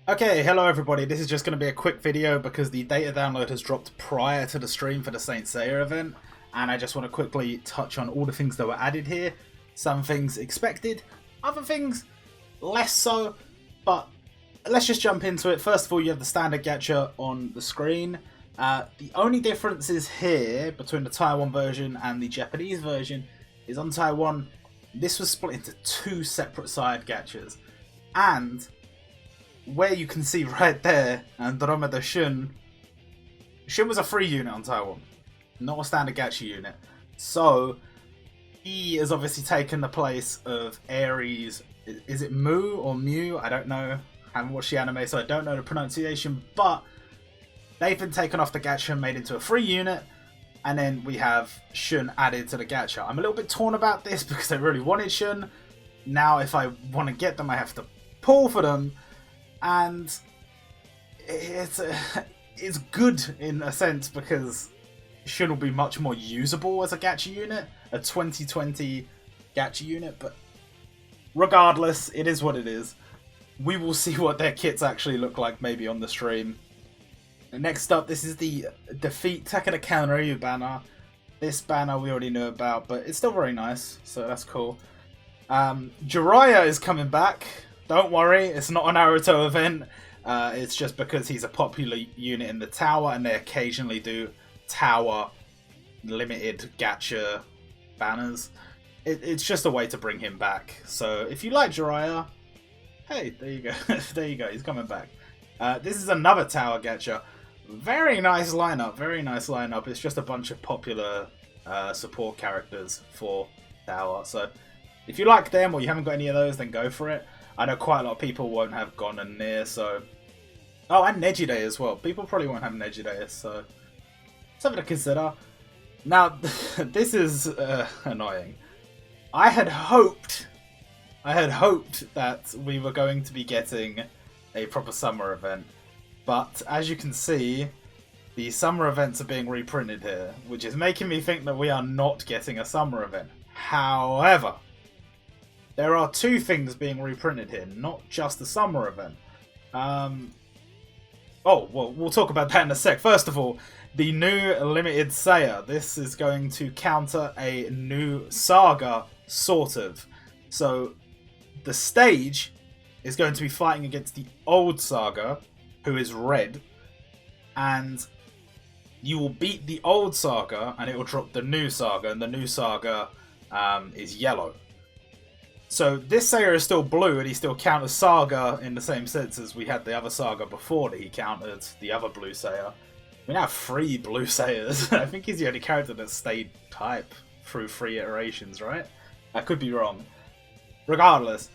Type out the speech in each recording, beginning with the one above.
Okay, hello everybody. This is just going to be a quick video because the data download has dropped prior to the stream for the Saint Seiya event, and I just want to quickly touch on all the things that were added here. Some things expected, other things less so, but let's just jump into it. First of all, you have the standard gacha on the screen. The only differences here between the Taiwan version and the Japanese version is on Taiwan, this was split into two separate side gachas, and where you can see right there, Andromeda Shun was a free unit on Taiwan, not a standard gacha unit. So he has obviously taken the place of Ares. Is it Mu or Mew? I don't know. I haven't watched the anime, so I don't know the pronunciation. But they've been taken off the gacha and made into a free unit. And then we have Shun added to the gacha. I'm a little bit torn about this because I really wanted Shun. Now if I want to get them, I have to pull for them. And it's good in a sense because Shun will be much more usable as a gacha unit, a 2020 gacha unit, but regardless, it is what it is. We will see what their kits actually look like maybe on the stream. Next up, this is the Defeat Takeda Kanryu banner. This banner we already knew about, but it's still very nice, so that's cool. Jiraiya is coming back. Don't worry, it's not a Naruto event. It's just because he's a popular unit in the tower, and they occasionally do tower limited gacha banners. It's just a way to bring him back. So if you like Jiraiya, hey, there you go. There you go, he's coming back. This is another tower gacha. Very nice lineup, very nice lineup. It's just a bunch of popular support characters for tower. So if you like them or you haven't got any of those, then go for it. I know quite a lot of people won't have Gon and Nier, so... Oh, and Neji Day as well. People probably won't have Neji Day, so... something to consider. Now, this is annoying. I had hoped that we were going to be getting a proper summer event, but as you can see, the summer events are being reprinted here, which is making me think that we are not getting a summer event. However, there are two things being reprinted here, not just the summer event. Oh, well, we'll talk about that in a sec. First of all, the new limited Seiya. This is going to counter a new Saga, sort of. So, the stage is going to be fighting against the old Saga, who is red, and you will beat the old Saga, and it will drop the new Saga, and the new Saga is yellow. So this Seiya is still blue, and he still counters Saga in the same sense as we had the other Saga before that he countered the other blue Seiya. We now have 3 blue Seiyas. I think he's the only character that stayed type through 3 iterations, right? I could be wrong. Regardless,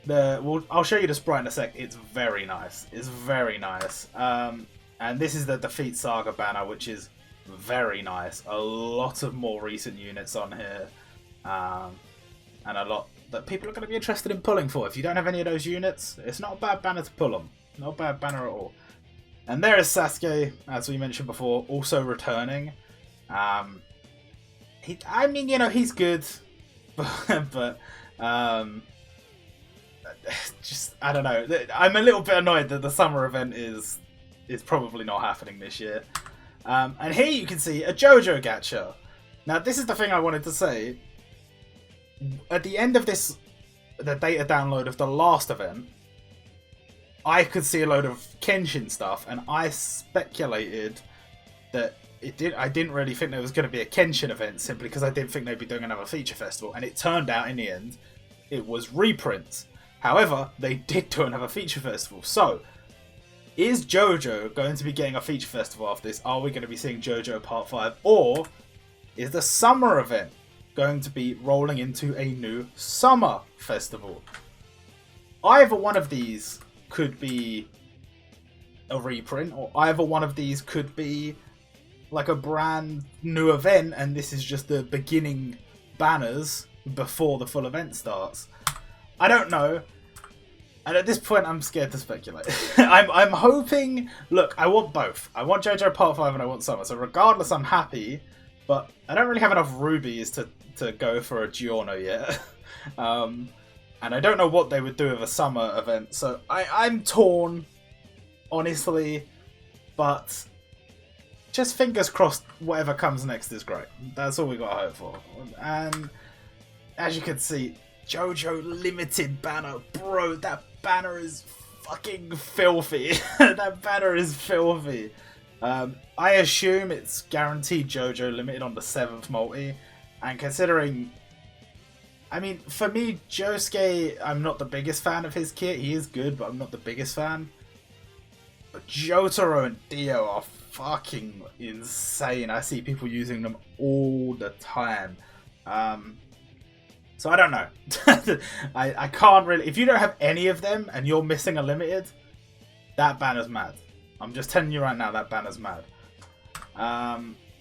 I'll show you the sprite in a sec. It's very nice. It's very nice. And this is the Defeat Saga banner, which is very nice. A lot of more recent units on here. And a lot that people are going to be interested in pulling for. If you don't have any of those units, it's not a bad banner to pull them. Not a bad banner at all. And there is Sasuke, as we mentioned before, also returning. I mean, you know, he's good, but just, I don't know. I'm a little bit annoyed that the summer event is probably not happening this year. And here you can see a Jojo gacha. Now, this is the thing I wanted to say. At the end of the data download of the last event, I could see a load of Kenshin stuff, and I speculated that I didn't really think there was going to be a Kenshin event simply because I didn't think they'd be doing another feature festival, and it turned out in the end it was reprints. However, they did do another feature festival. So, is JoJo going to be getting a feature festival after this? Are we going to be seeing JoJo Part 5? Or is the summer event going to be rolling into a new summer festival? Either one of these could be a reprint, or either one of these could be like a brand new event, and this is just the beginning banners before the full event starts. I don't know, and at this point I'm scared to speculate. I'm hoping, look, I want both. I want JoJo Part 5 and I want Summer, so regardless I'm happy, but I don't really have enough rubies to go for a Giorno yet. And I don't know what they would do with a summer event, so I'm torn, honestly, but just fingers crossed whatever comes next is great. That's all we got to hope for. And as you can see, Jojo limited banner. Bro, that banner is fucking filthy. That banner is filthy. I assume it's guaranteed Jojo limited on the 7th multi, and considering, I mean, for me, Josuke, I'm not the biggest fan of his kit. He is good, but I'm not the biggest fan. But Jotaro and Dio are fucking insane. I see people using them all the time. So I don't know. I can't really... If you don't have any of them and you're missing a limited, that banner's mad. I'm just telling you right now, that banner's mad.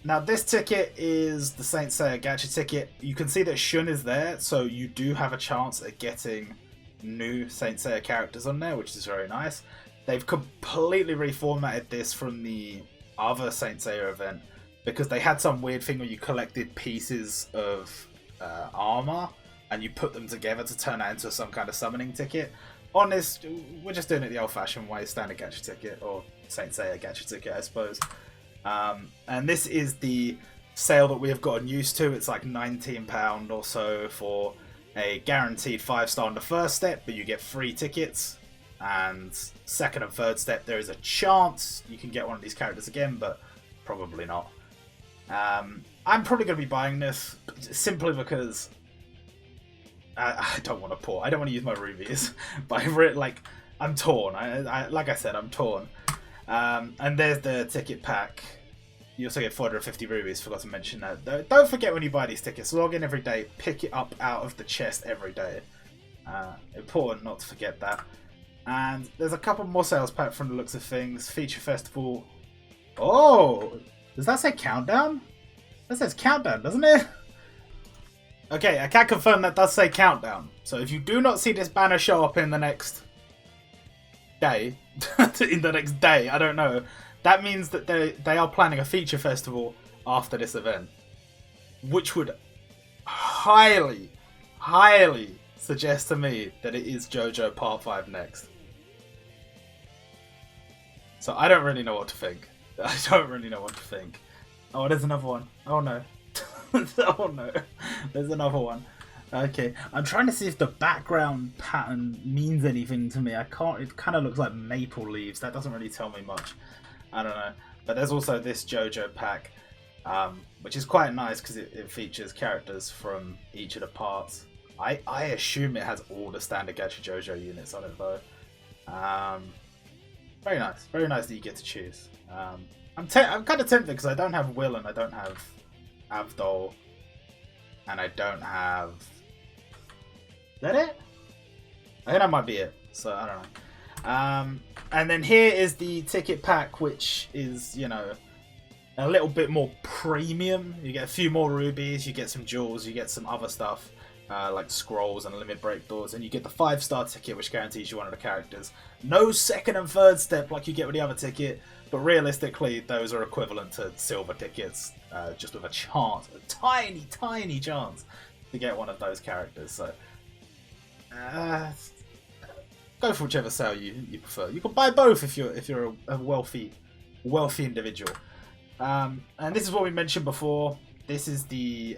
Now this ticket is the Saint Seiya Gadget Ticket. You can see that Shun is there, so you do have a chance at getting new Saint Seiya characters on there, which is very nice. They've completely reformatted this from the other Saint Seiya event, because they had some weird thing where you collected pieces of armor and you put them together to turn that into some kind of summoning ticket. On this, we're just doing it the old-fashioned way, standard Gadget Ticket, or Saint Seiya Gadget Ticket, I suppose. And this is the sale that we have gotten used to. It's like £19 or so for a guaranteed 5-star on the first step, but you get free tickets. And second and third step, there is a chance you can get one of these characters again, but probably not. I'm probably going to be buying this simply because I don't want to pour. I don't want to use my rubies, but I'm torn. Like I said, I'm torn. And there's the ticket pack. You also get 450 rubies. Forgot to mention that. Don't forget when you buy these tickets, log in every day, pick it up out of the chest every day. Important not to forget that. And there's a couple more sales pack from the looks of things. Feature Festival. Oh! Does that say Countdown? That says Countdown, doesn't it? Okay, I can confirm that does say Countdown. So if you do not see this banner show up in the next day, I don't know, that means that they are planning a Feature Festival after this event. Which would highly, highly suggest to me that it is JoJo Part 5 next. So I don't really know what to think. I don't really know what to think. Oh, there's another one. Oh no. Oh no. There's another one. Okay. I'm trying to see if the background pattern means anything to me. I can't. It kind of looks like maple leaves. That doesn't really tell me much. I don't know. But there's also this Jojo Pack, which is quite nice because it features characters from each of the parts. I assume it has all the standard Gacha Jojo units on it though. Very nice. Very nice that you get to choose. I'm kind of tempted because I don't have Will and I don't have Avdol and I don't have... Is that it? I think that might be it. So I don't know. And then here is the ticket pack, which is, you know, a little bit more premium. You get a few more rubies, you get some jewels, you get some other stuff. Like scrolls and limit break doors, and you get the 5-star ticket, which guarantees you one of the characters. No second and third step like you get with the other ticket, but realistically those are equivalent to silver tickets, just with a chance, a tiny, tiny chance to get one of those characters. So go for whichever sale you prefer. You can buy both if you're a wealthy individual. And this is what we mentioned before. This is the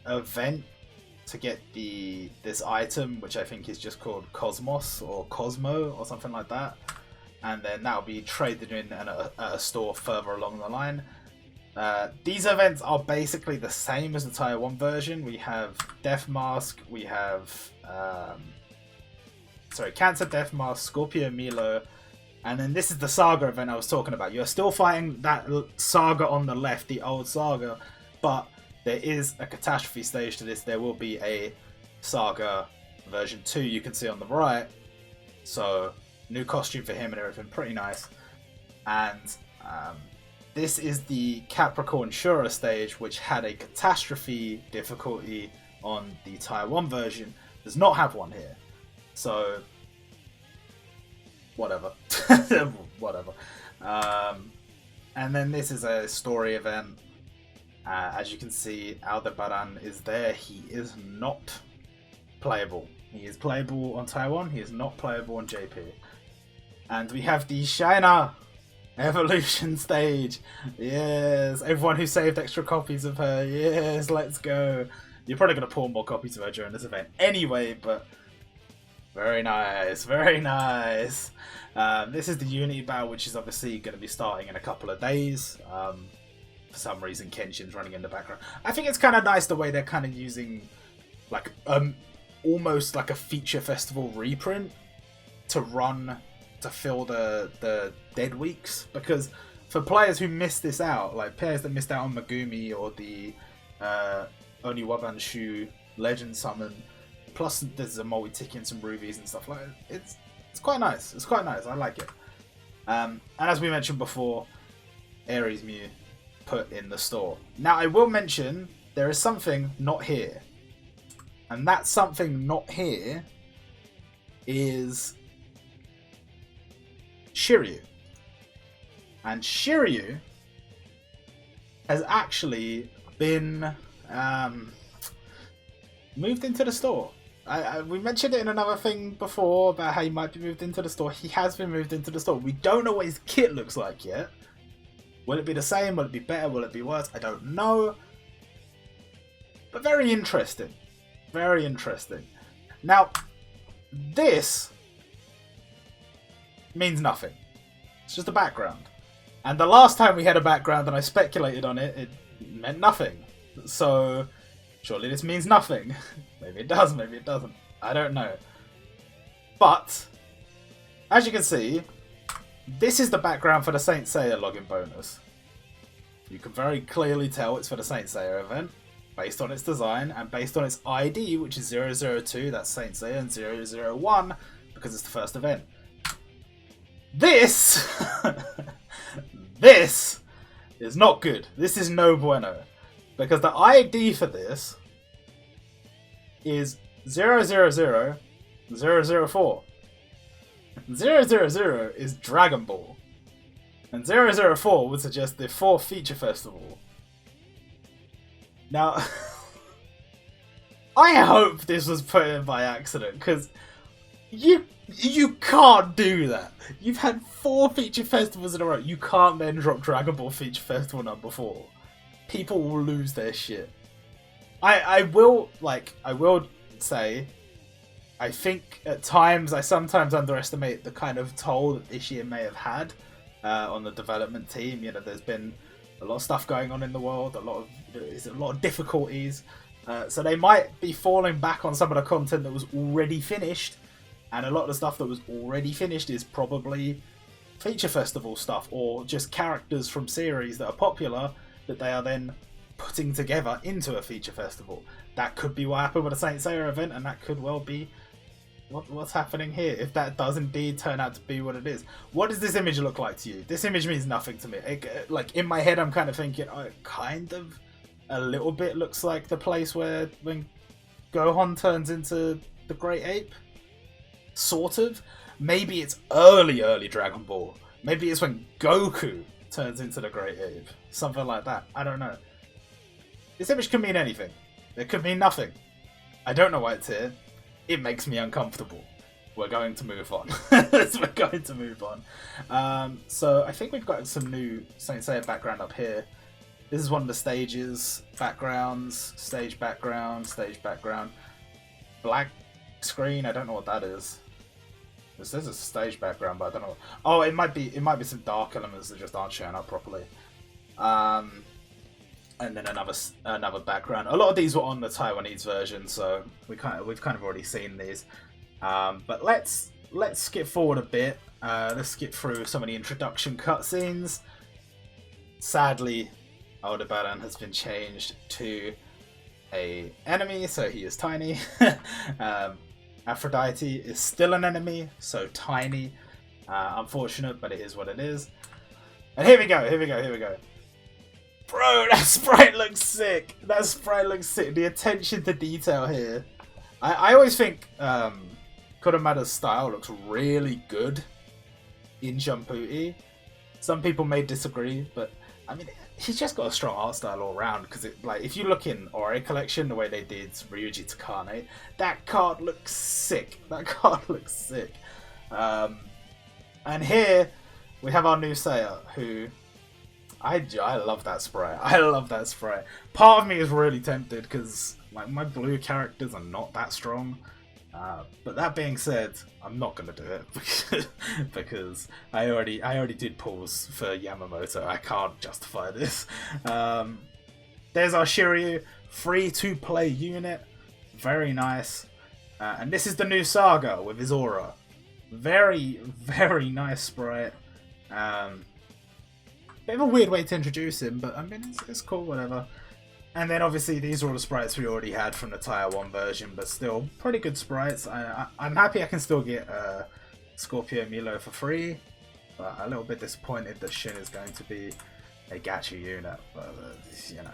event to get this item, which I think is just called Cosmos or Cosmo or something like that, and then that'll be traded in at a store further along the line. These events are basically the same as the Tier 1 version. We have Death Mask, we have Cancer Death Mask, Scorpio Milo, and then this is the Saga event I was talking about. You're still fighting that Saga on the left, the old Saga, but there is a catastrophe stage to this. There will be a Saga version 2 you can see on the right. So, new costume for him and everything, pretty nice. And this is the Capricorn Shura stage, which had a catastrophe difficulty on the Tier 1 version. Does not have one here. So, whatever. Whatever. And then this is a story event. As you can see, Aldebaran is there. He is not playable. He is playable on Taiwan. He is not playable on JP. And we have the China Evolution stage. Yes, everyone who saved extra copies of her. Yes, let's go. You're probably going to pull more copies of her during this event anyway, but very nice, very nice. This is the Unity battle, which is obviously going to be starting in a couple of days. For some reason, Kenshin's running in the background. I think it's kind of nice the way they're kind of using like almost like a feature festival reprint to run to fill the dead weeks, because for players who missed this out, like players that missed out on Megumi or the Oniwabanshu Legend Summon, plus there's a multi-ticket and some rubies and stuff like that. It's quite nice. It's quite nice. I like it. And as we mentioned before, Ares Mew put in the store. Now I will mention there is something not here, and that something not here is Shiryu. And Shiryu has actually been moved into the store. We mentioned it in another thing before about how he might be moved into the store. He has been moved into the store. We don't know what his kit looks like yet. Will it be the same? Will it be better? Will it be worse? I don't know. But very interesting. Very interesting. Now, this means nothing. It's just a background. And the last time we had a background and I speculated on it, it meant nothing. So, surely this means nothing. Maybe it does, maybe it doesn't. I don't know. But, as you can see, this is the background for the Saint Seiya login bonus. You can very clearly tell it's for the Saint Seiya event, based on its design and based on its ID, which is 002, that's Saint Seiya, and 001, because it's the first event. This, this is not good. This is no bueno. Because the ID for this is 000 004. 000 is Dragon Ball. And 004 would suggest the 4th feature festival. Now, I hope this was put in by accident, because you can't do that. You've had 4 feature festivals in a row. You can't then drop Dragon Ball feature festival number 4. People will lose their shit. I will say, I think at times I sometimes underestimate the kind of toll that this year may have had on the development team. You know, there's been a lot of stuff going on in the world, a lot of difficulties. So they might be falling back on some of the content that was already finished, and a lot of the stuff that was already finished is probably feature festival stuff or just characters from series that are popular that they are then putting together into a feature festival. That could be what happened with the Saint Seiya event, and that could well be what's happening here, if that does indeed turn out to be what it is. What does this image look like to you? This image means nothing to me. Like, in my head, I'm kind of thinking, oh, it kind of a little bit looks like the place where when Gohan turns into the Great Ape. Sort of. Maybe it's early Dragon Ball. Maybe it's when Goku turns into the Great Ape. Something like that. I don't know. This image could mean anything. It could mean nothing. I don't know why it's here. It makes me uncomfortable. We're going to move on. We're going to move on. So I think we've got some new Saint Seiya background up here. This is one of the stages. Backgrounds. Stage background. Stage background. Black screen. I don't know what that is. This is a stage background, but I don't know. Oh, it might be some dark elements that just aren't showing up properly. And then another background. A lot of these were on the Taiwanese version, so we've kind of already seen these. But let's skip forward a bit. Let's skip through some of the introduction cutscenes. Sadly, Aldebaran has been changed to an enemy, so he is tiny. Aphrodite is still an enemy, so tiny. Unfortunate, but it is what it is. And here we go. Bro, that sprite looks sick. The attention to detail here. I always think Kurumada's style looks really good in Jumputi. Some people may disagree, but I mean, he's just got a strong art style all around. Because like, if you look in Ori Collection, the way they did Ryuji Takane, that card looks sick. That card looks sick. And here we have our new Seiya, who I love that spray. I love that spray. Part of me is really tempted because like my blue characters are not that strong. But that being said, I'm not gonna do it because I already did pause for Yamamoto. I can't justify this. There's our Shiryu, free to play unit, very nice. And this is the new Saga with his aura. Very, very nice sprite. Bit of a weird way to introduce him, but I mean it's cool, whatever. And then obviously these are all the sprites we already had from the Tier 1 version, but still pretty good sprites. I'm happy I can still get Scorpio Milo for free, but a little bit disappointed that Shin is going to be a gacha unit. But you know,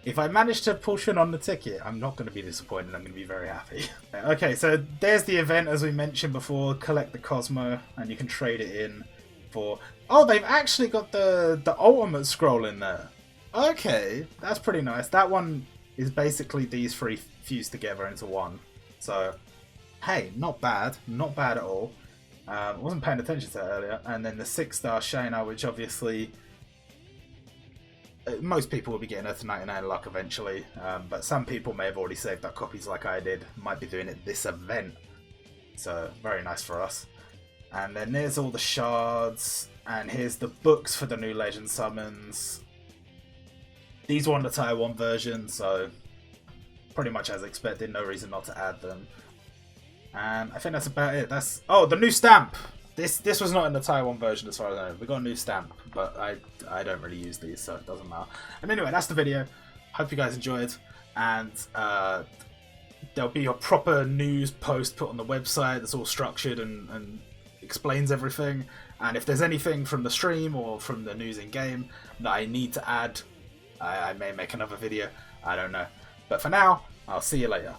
if I manage to pull Shin on the ticket, I'm not going to be disappointed. I'm going to be very happy. Okay, so there's the event as we mentioned before. Collect the Cosmo, and you can trade it in for. Oh, they've actually got the ultimate scroll in there. Okay, that's pretty nice. That one is basically these three fused together into one. So, hey, not bad. Not bad at all. I wasn't paying attention to that earlier. And then the 6-star Shayna, which obviously most people will be getting her to 99 luck eventually. But some people may have already saved up copies like I did. Might be doing it this event. So, very nice for us. And then there's all the shards. And here's the books for the new Legend Summons. These were on the Tier 1 version, so pretty much as expected, no reason not to add them. And I think that's about it. Oh, the new stamp! This was not in the Tier 1 version as far as I know. We got a new stamp, but I don't really use these, so it doesn't matter. And anyway, that's the video. Hope you guys enjoyed, and there'll be a proper news post put on the website that's all structured and explains everything. And if there's anything from the stream or from the news in game that I need to add, I may make another video. I don't know. But for now, I'll see you later.